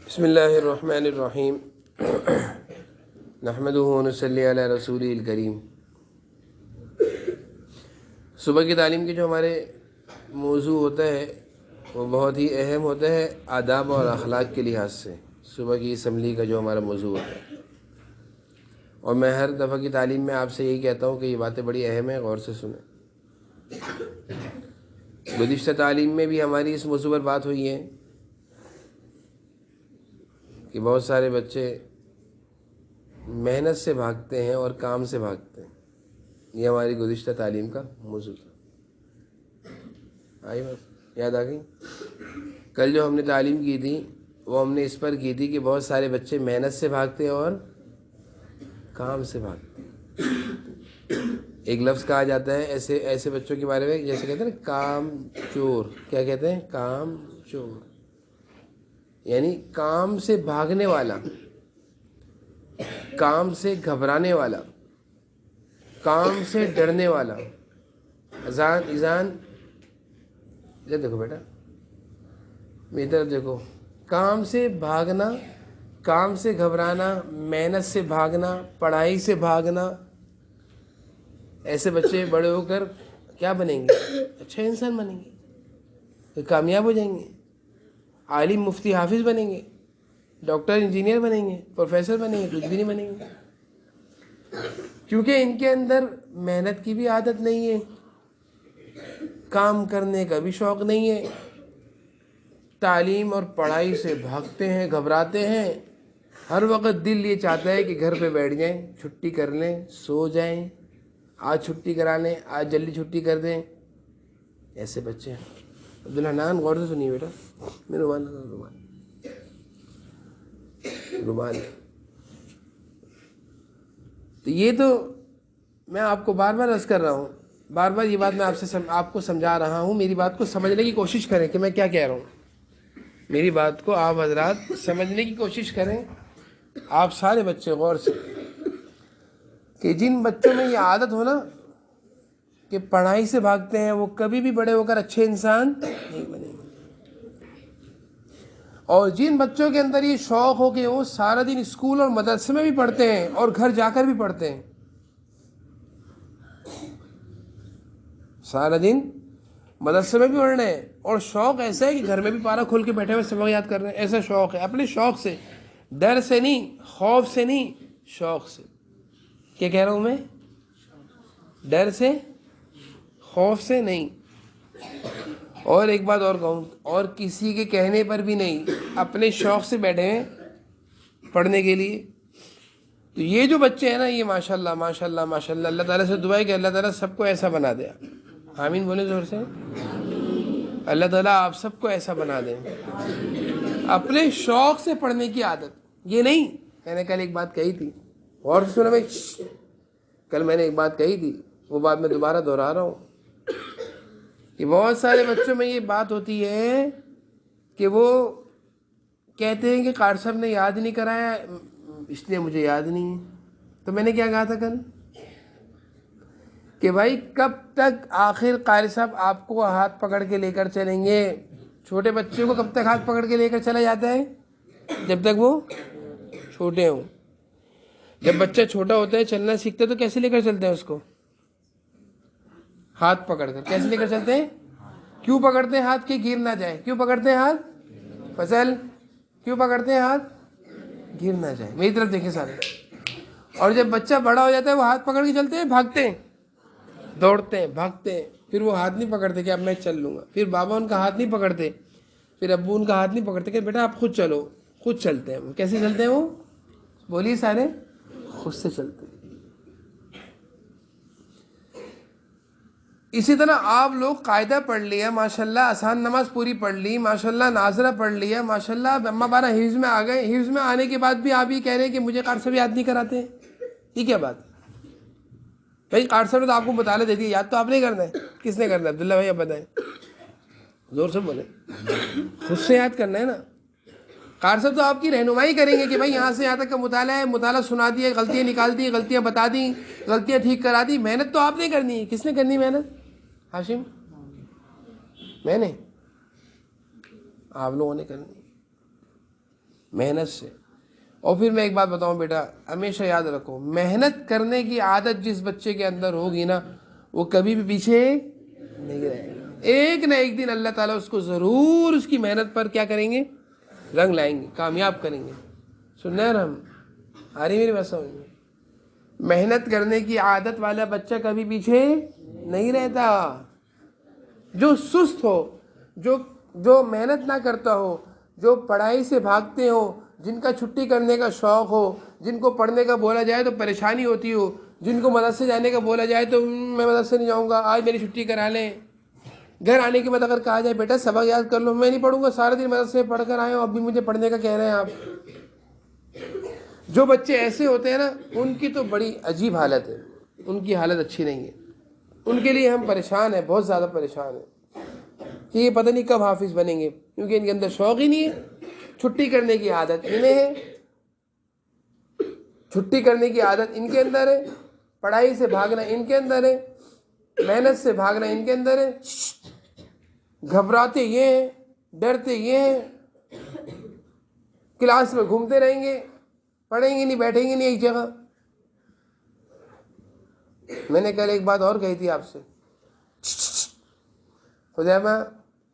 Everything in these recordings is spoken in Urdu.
بسم اللہ الرحمن الرحیم نحمدہ ونصلی علی رسولہ الکریم۔ صبح کی تعلیم کے جو ہمارے موضوع ہوتا ہے وہ بہت ہی اہم ہوتا ہے آداب اور اخلاق کے لحاظ سے۔ صبح کی اسمبلی کا جو ہمارا موضوع ہوتا ہے، اور میں ہر دفعہ کی تعلیم میں آپ سے یہی کہتا ہوں کہ یہ باتیں بڑی اہم ہیں، غور سے سنیں۔ گزشتہ تعلیم میں بھی ہماری اس موضوع پر بات ہوئی ہے کہ بہت سارے بچے محنت سے بھاگتے ہیں اور کام سے بھاگتے ہیں۔ یہ ہماری گزشتہ تعلیم کا موضوع تھا۔ آئی بات یاد آ گئی؟ کل جو ہم نے تعلیم کی تھی وہ ہم نے اس پر کی تھی کہ بہت سارے بچے محنت سے بھاگتے ہیں اور کام سے بھاگتے ہیں۔ ایک لفظ کہا جاتا ہے ایسے بچوں کے بارے میں، جیسے کہتے ہیں نا کام چور۔ کیا کہتے ہیں؟ کام چور، یعنی کام سے بھاگنے والا، کام سے گھبرانے والا، کام سے ڈرنے والا۔ اذان یہ دیکھو بیٹا، میری طرف دیکھو۔ کام سے بھاگنا، کام سے گھبرانا، محنت سے بھاگنا، پڑھائی سے بھاگنا۔ ایسے بچے بڑے ہو کر کیا بنیں گے؟ اچھا انسان بنیں گے، کامیاب ہو جائیں گے، عالم مفتی حافظ بنیں گے، ڈاکٹر انجینئر بنیں گے، پروفیسر بنیں گے، کچھ بھی نہیں بنیں گے، کیونکہ ان کے اندر محنت کی بھی عادت نہیں ہے، کام کرنے کا بھی شوق نہیں ہے، تعلیم اور پڑھائی سے بھاگتے ہیں، گھبراتے ہیں۔ ہر وقت دل یہ چاہتا ہے کہ گھر پہ بیٹھ جائیں، چھٹی کر لیں، سو جائیں، آج چھٹی کرا لیں، آج جلدی چھٹی کر دیں۔ ایسے بچے ہیں۔ عبدالحنان غور سے سنیے بیٹا، میں رومال۔ تو یہ تو میں آپ کو بار بار عرض کر رہا ہوں، بار بار یہ بات میں آپ کو سمجھا رہا ہوں۔ میری بات کو سمجھنے کی کوشش کریں کہ میں کیا کہہ رہا ہوں۔ میری بات کو آپ حضرات سمجھنے کی کوشش کریں، آپ سارے بچے غور سے، کہ جن بچوں میں یہ عادت ہو نا کہ پڑھائی سے بھاگتے ہیں، وہ کبھی بھی بڑے ہو کر اچھے انسان نہیں بنیں گے۔ اور جن بچوں کے اندر یہ شوق ہو کہ وہ سارا دن اسکول اور مدرسے میں بھی پڑھتے ہیں اور گھر جا کر بھی پڑھتے ہیں، سارا دن مدرسے میں بھی پڑھ رہے ہیں اور شوق ایسا ہے کہ گھر میں بھی پارہ کھول کے بیٹھے ہوئے سبق یاد کر رہے ہیں، ایسا شوق ہے، اپنے شوق سے، ڈر سے نہیں، خوف سے نہیں، شوق سے۔ کیا کہہ رہا ہوں میں؟ ڈر سے، خوف سے نہیں۔ اور ایک بات اور کہوں، اور کسی کے کہنے پر بھی نہیں، اپنے شوق سے بیٹھے ہیں پڑھنے کے لیے۔ تو یہ جو بچے ہیں نا، یہ ماشاءاللہ ماشاءاللہ ماشاءاللہ، اللہ تعالیٰ سے دعا ہے کہ اللہ تعالیٰ سب کو ایسا بنا دے۔ آمین بولے زور سے۔ اللہ تعالیٰ آپ سب کو ایسا بنا دیں، اپنے شوق سے پڑھنے کی عادت۔ یہ نہیں، میں نے کل ایک بات کہی تھی، اور سنو میں، کل میں نے ایک بات کہی تھی، وہ بات میں دوبارہ دہرا رہا ہوں کہ بہت سارے بچوں میں یہ بات ہوتی ہے کہ وہ کہتے ہیں کہ قاری صاحب نے یاد نہیں کرایا اس لیے مجھے یاد نہیں ہے۔ تو میں نے کیا کہا تھا کل کہ بھائی کب تک آخر قاری صاحب آپ کو ہاتھ پکڑ کے لے کر چلیں گے؟ چھوٹے بچے کو کب تک ہاتھ پکڑ کے لے کر چلا جاتا ہے؟ جب تک وہ چھوٹے ہوں۔ جب بچہ چھوٹا ہوتا ہے، چلنا سیکھتا ہے، تو کیسے لے کر چلتے ہیں اس کو؟ ہاتھ پکڑ کر۔ کیسے لے کر چلتے ہیں؟ کیوں پکڑتے ہیں ہاتھ؟ کہ گر نہ جائے۔ کیوں پکڑتے ہیں ہاتھ؟ فضل کیوں پکڑتے ہیں ہاتھ؟ گر نہ جائے۔ میری طرف دیکھیں سارے۔ اور جب بچہ بڑا ہو جاتا ہے، وہ ہاتھ پکڑ کے چلتے ہیں، بھاگتے ہیں، دوڑتے ہیں، بھاگتے ہیں، پھر وہ ہاتھ نہیں پکڑتے کہ اب میں چل لوں گا، پھر بابا ان کا ہاتھ نہیں پکڑتے، پھر ابو ان کا ہاتھ نہیں پکڑتے کہ بیٹا آپ خود چلو، خود چلتے ہیں۔ وہ کیسے چلتے ہیں؟ وہ بولیے سارے، خود سے چلتے ہیں۔ اسی طرح آپ لوگ قاعدہ پڑھ لیا ماشاءاللہ، آسان نماز پوری پڑھ لی ماشاءاللہ، ناظرہ پڑھ لیا ماشاءاللہ، اما بارہ حفظ میں آ گئے، حفظ میں آنے کے بعد بھی آپ یہ کہہ رہے ہیں کہ مجھے قاری صاحب یاد نہیں کراتے۔ یہ کیا بات؟ بھائی قاری صاحب نے تو آپ کو مطالعہ دے دیا، یاد تو آپ نہیں کرنا ہے۔ کس نے کرنا ہے؟ عبداللہ بھائی، آپ بتائیں، زور سے بولیں۔ خود سے یاد کرنا ہے نا۔ قاری صاحب تو آپ کی رہنمائی کریں گے کہ بھائی یہاں سے یہاں تک کا مطالعہ ہے، مطالعہ سنا دیا، غلطیاں نکال دی، غلطیاں بتا دیں، غلطیاں ٹھیک کرا دی۔ محنت تو آپ نے کرنی ہے۔ کس نے کرنی محنت؟ ہاشم؟ میں نے؟ آپ لوگوں نے کرنی۔ محنت سے. اور پھر میں ایک بات بتاؤں بیٹا, ہمیشہ یاد رکھو, محنت کرنے کی عادت جس بچے کے اندر ہوگی نا, وہ کبھی بھی پیچھے نہیں رہے گا. ایک نہ ایک دن اللہ تعالیٰ اس کو ضرور اس کی محنت پر کیا کریں گے, رنگ لائیں گے, کامیاب کریں گے. سننا ہے ہم, آ رہی میری بات سمجھ میں؟ محنت کرنے کی عادت والا بچہ کبھی پیچھے نہیں رہتا. جو سست ہو, جو محنت نہ کرتا ہو, جو پڑھائی سے بھاگتے ہو, جن کا چھٹی کرنے کا شوق ہو, جن کو پڑھنے کا بولا جائے تو پریشانی ہوتی ہو, جن کو مدرسے جانے کا بولا جائے تو میں مدرسے نہیں جاؤں گا, آج میری چھٹی کرا لیں. گھر آنے کے بعد اگر کہا جائے بیٹا سبق یاد کر لو, میں نہیں پڑھوں گا, سارے دن مدرسے میں پڑھ کر آئے ہوں, اب بھی مجھے پڑھنے کا کہہ رہے ہیں آپ. جو بچے ایسے ہوتے ہیں نا, ان کی تو بڑی عجیب حالت ہے, ان کی حالت اچھی نہیں ہے. ان کے لیے ہم پریشان ہیں, بہت زیادہ پریشان ہیں کہ یہ پتہ نہیں کب حافظ بنیں گے, کیونکہ ان کے اندر شوق ہی نہیں ہے. چھٹی کرنے کی عادت انہیں ہے, چھٹی کرنے کی عادت ان کے اندر ہے, پڑھائی سے بھاگنا ان کے اندر ہے, محنت سے بھاگنا ان کے اندر ہے. گھبراتے یہ ہیں, ڈرتے یہ ہیں, کلاس میں گھومتے رہیں گے, پڑھیں گے نہیں, بیٹھیں گے نہیں ایک جگہ. میں نے کل ایک بات اور کہی تھی آپ سے, حذیفہ,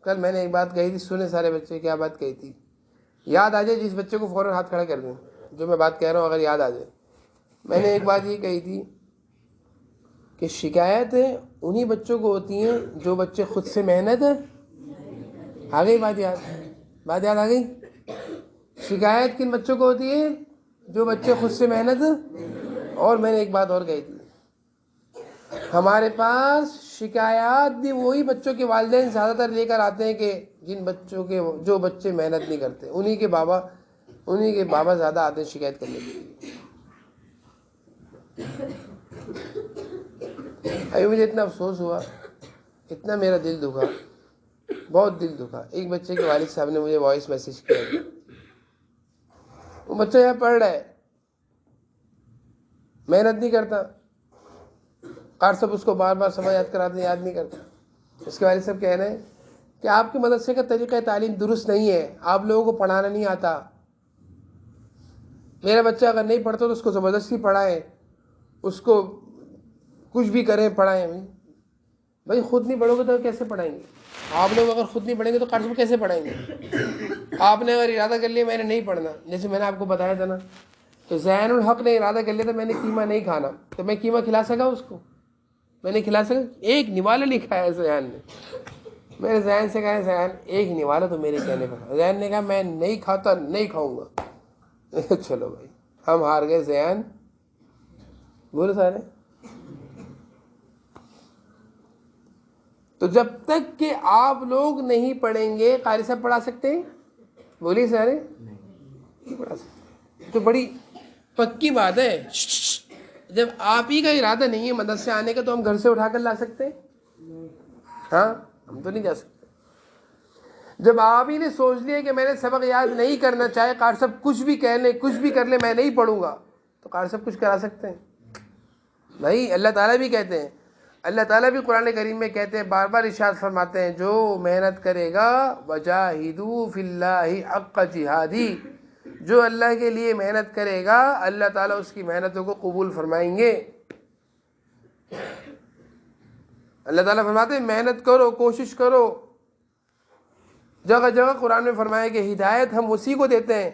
کل میں نے ایک بات کہی تھی, سنے سارے بچے, کیا بات کہی تھی؟ یاد آ جائے جس بچے کو فوراً ہاتھ کھڑا کر دیں, جو میں بات کہہ رہا ہوں اگر یاد آ جائے. میں نے ایک بات یہ کہی تھی کہ شکایتیں انہی بچوں کو ہوتی ہیں جو بچے خود سے محنت, آ گئی بات یاد, بات یاد آ گئی. شکایت کن بچوں کو ہوتی ہے؟ جو بچے خود سے محنت. اور میں نے ایک بات اور کہی تھی, ہمارے پاس شکایات بھی وہی بچوں کے والدین زیادہ تر لے کر آتے ہیں کہ جن بچوں کے, جو بچے محنت نہیں کرتے, انہی کے بابا زیادہ آتے ہیں شکایت کرنے کے لیے. ابھی مجھے اتنا افسوس ہوا, اتنا میرا دل دکھا, بہت دل دکھا. ایک بچے کے والد صاحب نے مجھے وائس میسج کیا, وہ بچہ یہاں پڑھ رہا ہے, محنت نہیں کرتا, قاری صاحب اس کو بار بار سبق یاد کراتے ہیں, یاد نہیں کرتا. اس کے والد صاحب کہہ رہے ہیں کہ آپ کے مدرسے کا طریقہ تعلیم درست نہیں ہے, آپ لوگوں کو پڑھانا نہیں آتا. میرا بچہ اگر نہیں پڑھتا تو اس کو زبردستی پڑھائیں, اس کو کچھ بھی کریں, پڑھائیں. بھائی خود نہیں پڑھو گے تو کیسے پڑھائیں گے؟ آپ لوگ اگر خود نہیں پڑھیں گے تو قاری صاحب کیسے پڑھائیں گے؟ آپ نے اگر ارادہ کر لیا میں نے نہیں پڑھنا, جیسے میں نے آپ کو بتایا تھا نا, تو زین الحق نے ارادہ کر لیا تھا میں نے قیمہ نہیں کھانا, تو میں قیمہ کھلا سکا اس کو؟ میں نے کھلا سکا؟ ایک نوالا نہیں کھایا زین نے. میں نے زین سے کہا زین ایک نوالا تو میرے کہنے پر. زین نے کہا میں نہیں کھاتا, نہیں کھاؤں گا. چلو بھائی ہم ہار گئے. زین بولو سارے. تو جب تک کہ آپ لوگ نہیں پڑھیں گے, قاری صاحب پڑھا سکتے ہیں؟ بولیے سارے, نہیں پڑھا سکتے. تو بڑی پکی بات ہے. جب آپ ہی کا ارادہ نہیں ہے مدرسے آنے کا تو ہم گھر سے اٹھا کر لا سکتے ہیں؟ ہاں, ہم تو نہیں جا سکتے. جب آپ ہی نے سوچ لیا کہ میں نے سبق یاد نہیں کرنا, چاہے قاری صاحب کچھ بھی کہہ لیں, کچھ بھی کر لیں, میں نہیں پڑھوں گا, تو قاری صاحب کچھ کرا سکتے ہیں؟ بھائی اللہ تعالیٰ بھی کہتے ہیں, اللہ تعالیٰ بھی قرآن کریم میں کہتے ہیں, بار بار ارشاد فرماتے ہیں, جو محنت کرے گا وجاہدوا فی اللہ حق جہادی, جو اللہ کے لیے محنت کرے گا اللہ تعالیٰ اس کی محنتوں کو قبول فرمائیں گے. اللہ تعالیٰ فرماتے ہیں محنت کرو, کوشش کرو. جگہ جگہ قرآن میں فرمایا کہ ہدایت ہم اسی کو دیتے ہیں,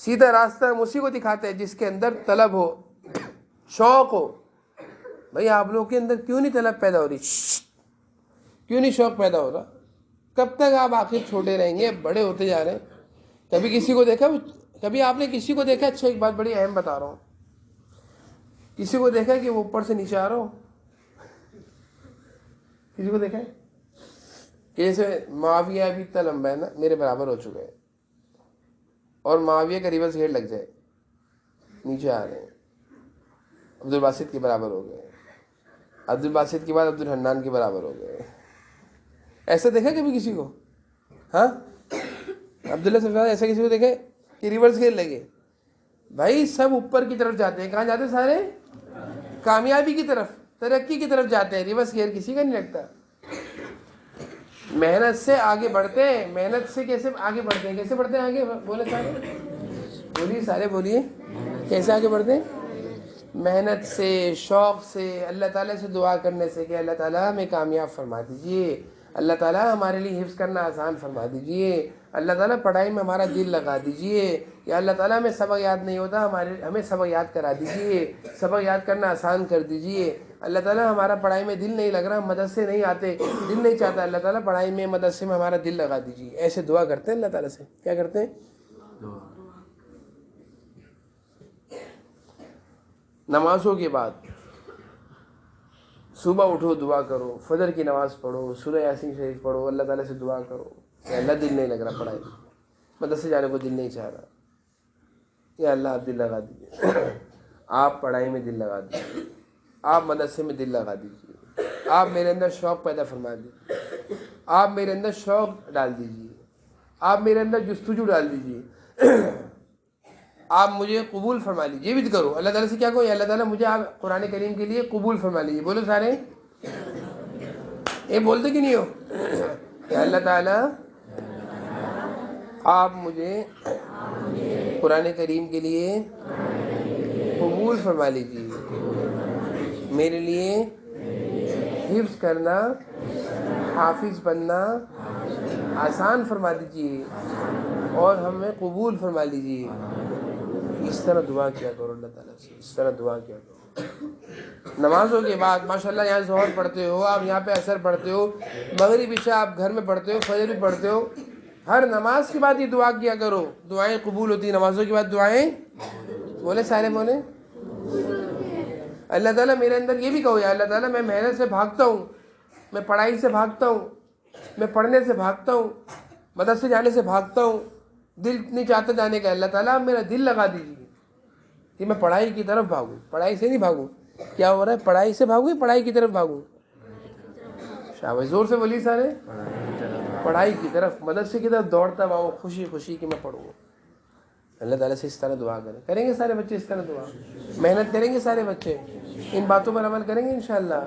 سیدھا راستہ ہم اسی کو دکھاتے ہیں جس کے اندر طلب ہو, شوق ہو. بھئی آپ لوگوں کے اندر کیوں نہیں طلب پیدا ہو رہی, کیوں نہیں شوق پیدا ہو رہا؟ کب تک آپ آخر چھوٹے رہیں گے, بڑے ہوتے جا رہے ہیں. کبھی کسی کو دیکھا, کبھی آپ نے کسی کو دیکھا, اچھا ایک بات بڑی اہم بتا رہا ہوں, کسی کو دیکھا کہ وہ اوپر سے نیچے آ رہا ہو؟ کسی کو دیکھا ہے کہ جیسے معاویہ بھی اتنا لمبا ہے نا, میرے برابر ہو چکا ہے, اور معاویہ کا ریورس گیئر لگ جائے, نیچے آ رہے ہیں, عبد الباسط کے برابر ہو گئے, عبد الباسط کے بعد عبد الحنان کے برابر ہو گئے. ایسا دیکھا کبھی کسی کو؟ ہاں, عبداللہ سے ایسا کسی کو دیکھے کہ ریورس گیئر لگے؟ بھائی سب اوپر کی طرف جاتے ہیں. کہاں جاتے ہیں سارے؟ کامیابی کی طرف, ترقی کی طرف جاتے ہیں. ریورس گیئر کسی کا نہیں لگتا. محنت سے آگے بڑھتے ہیں. محنت سے کیسے آگے بڑھتے ہیں؟ کیسے بڑھتے ہیں آگے؟ بولے سارے بولیے، سارے بولیے. کیسے آگے بڑھتے ہیں؟ محنت سے، شوق سے، اللہ تعالیٰ سے دعا کرنے سے کہ اللہ تعالیٰ ہمیں کامیاب فرما دیجئے، اللہ تعالیٰ ہمارے لیے حفظ کرنا آسان فرما دیجئے، اللہ تعالیٰ پڑھائی میں ہمارا دل لگا دیجئے، یا اللہ تعالیٰ ہمیں سبق یاد نہیں ہوتا، ہمیں سبق یاد کرا دیجئے، سبق یاد کرنا آسان کر دیجئے. اللہ تعالیٰ ہمارا پڑھائی میں دل نہیں لگ رہا، مدرسے نہیں آتے، دل نہیں چاہتا، اللہ تعالیٰ پڑھائی میں، مدرسے میں ہمارا دل لگا دیجئے. ایسے دعا کرتے ہیں اللہ تعالیٰ سے. کیا کرتے ہیں؟ نمازوں کے بعد صبح اٹھو دعا کرو، فجر کی نماز پڑھو، سورہ یاسین شریف پڑھو، اللہ تعالیٰ سے دعا کرو کہ اللہ دل نہیں لگ رہا پڑھائی میں، مدرسے جانے کو دل نہیں چاہ رہا، یا اللہ آپ دل لگا دیجیے، آپ پڑھائی میں دل لگا دیجیے، آپ مدرسے میں دل لگا دیجیے، آپ میرے اندر شوق پیدا فرما دیجیے، آپ میرے اندر شوق ڈال دیجیے، آپ میرے اندر جستجو ڈال دیجیے، آپ مجھے قبول فرما لیجیے. یہ بھی کرو اللہ تعالیٰ سے. کیا کہو؟ یا اللہ تعالیٰ مجھے آپ قرآن کریم کے لیے قبول فرما لیجیے. بولو سارے، یہ بولتے کہ نہیں ہو؟ یا اللہ تعالیٰ آپ مجھے قرآن کریم کے لیے قبول فرما لیجیے، میرے لیے حفظ کرنا، حافظ بننا آسان فرما دیجیے، اور ہمیں قبول فرما لیجیے. اس طرح دعا کیا کرو اللہ تعالیٰ سے، اس طرح دعا کیا کرو. نمازوں کے بعد ماشاءاللہ یہاں ظہر پڑھتے ہو آپ، یہاں پہ عصر پڑھتے ہو، مغرب عشاء آپ گھر میں پڑھتے ہو، فجر بھی پڑھتے ہو. ہر نماز کے بعد یہ دعا کیا کرو، دعائیں قبول ہوتی ہیں نمازوں کے بعد. دعائیں بولے سارے بولے. اللہ تعالیٰ میرے اندر یہ بھی کہو، یا اللہ تعالیٰ میں محنت سے بھاگتا ہوں، میں پڑھائی سے بھاگتا ہوں، میں پڑھنے سے بھاگتا ہوں، مدرسے جانے سے بھاگتا ہوں، دل نہیں چاہتا جانے کا. اللہ تعالیٰ آپ میرا دل لگا دیجیے کہ میں پڑھائی کی طرف بھاگوں. پڑھائی سے نہیں بھاگوں. کیا ہو رہا ہے؟ پڑھائی سے بھاگوں یا پڑھائی کی طرف بھاگوں؟ شاباش، زور سے بولیے سارے. پڑھائی کی طرف، مدرسے کی طرف دوڑتا ہوا خوشی خوشی کہ میں پڑھوں. اللہ تعالیٰ سے اس طرح دعا کریں گے سارے بچے. اس طرح دعا محنت کریں گے سارے بچے، ان باتوں پر عمل کریں گے انشاءاللہ.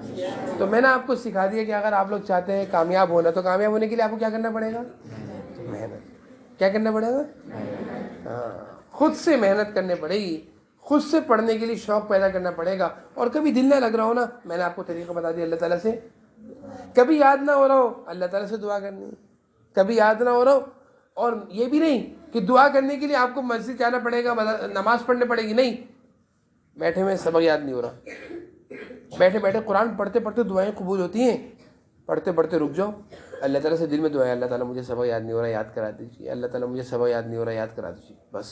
تو میں نے آپ کو سکھا دیا کہ اگر آپ لوگ چاہتے ہیں کامیاب ہونا، تو کامیاب ہونے کے لیے آپ کو کیا کرنا پڑے گا؟ محنت. کیا کرنا پڑے گا؟ ہاں، خود سے محنت کرنے پڑے گی، خود سے پڑھنے کے لیے شوق پیدا کرنا پڑے گا. اور کبھی دل نہ لگ رہا ہو نا، میں نے آپ کو طریقہ بتا دیا اللہ تعالیٰ سے. کبھی یاد نہ ہو رہا ہو، اللہ تعالیٰ سے دعا کرنی. کبھی یاد نہ ہو رہا ہو، اور یہ بھی نہیں کہ دعا کرنے کے لیے آپ کو مسجد جانا پڑے گا، نماز پڑھنے پڑے گی. نہیں، بیٹھے میں سبق یاد نہیں ہو رہا، بیٹھے بیٹھے قرآن پڑھتے پڑھتے دعائیں قبول ہوتی ہیں. پڑھتے پڑھتے رک جاؤ، اللہ تعالیٰ سے دل میں دعا ہے، اللہ تعالیٰ مجھے سبق یاد نہیں ہو رہا، یاد کرا دیجیے. اللہ تعالیٰ مجھے سبق یاد نہیں ہو رہا، یاد کرا دیجیے. بس.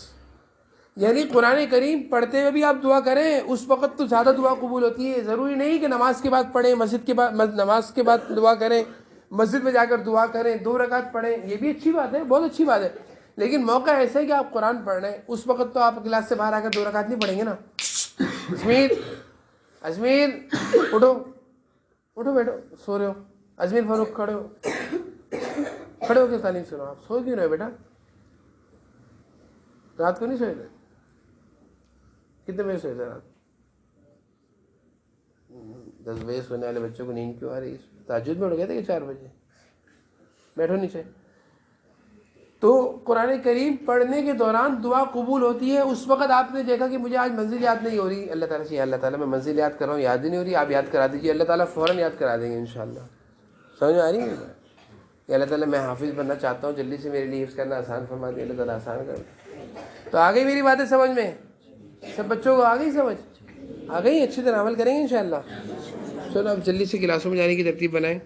یعنی قرآن کریم پڑھتے ہوئے بھی آپ دعا کریں، اس وقت تو زیادہ دعا قبول ہوتی ہے. ضروری نہیں کہ نماز کے بعد پڑھیں، مسجد کے بعد، نماز کے بعد دعا کریں، مسجد میں جا کر دعا کریں، 2 رکعت پڑھیں. یہ بھی اچھی بات ہے، بہت اچھی بات ہے. لیکن موقع ایسا ہے کہ آپ قرآن پڑھ رہے ہیں، اس وقت تو آپ کلاس سے باہر آ کر 2 رکعت نہیں پڑھیں گے نا. ازمیر اٹھو، اٹھو بیٹھو، سو رہے ہو. ازمیر فاروق کھڑے ہو، کھڑے ہو کے تعلیم سنو. آپ سو کیوں رہے بیٹا؟ رات کو نہیں سوئے تھے؟ کتنے بجے سوئے تھے رات؟ 10 بجے سونے والے بچوں کو نیند کیوں آ رہی ہے؟ تہجد میں اٹھ گئے تھے کہ 4 بجے؟ بیٹھو نیچے. تو قرآن کریم پڑھنے کے دوران دعا قبول ہوتی ہے. اس وقت آپ نے دیکھا کہ مجھے آج منزل یاد نہیں ہو رہی، اللہ تعالیٰ سے، اللہ تعالیٰ میں منزل یاد کر رہا ہوں، یاد ہی نہیں ہو رہی، آپ یاد کرا دیجیے. اللہ تعالیٰ فوراً یاد کرا دیں گے انشاءاللہ. سمجھ میں آ رہی ہے کہ اللہ تعالیٰ میں حافظ بننا چاہتا ہوں، جلدی سے میرے لیے حفظ کرنا آسان فرما دیں. اللہ تعالیٰ آسان کر دیں. تو آ گئی میری باتیں سمجھ میں؟ سب بچوں کو آ گئی سمجھ؟ آ گئی. اچھی طرح عمل کریں گے انشاءاللہ. چلو اب جلدی سے کلاسوں میں جانے کی ترتیب بنائیں.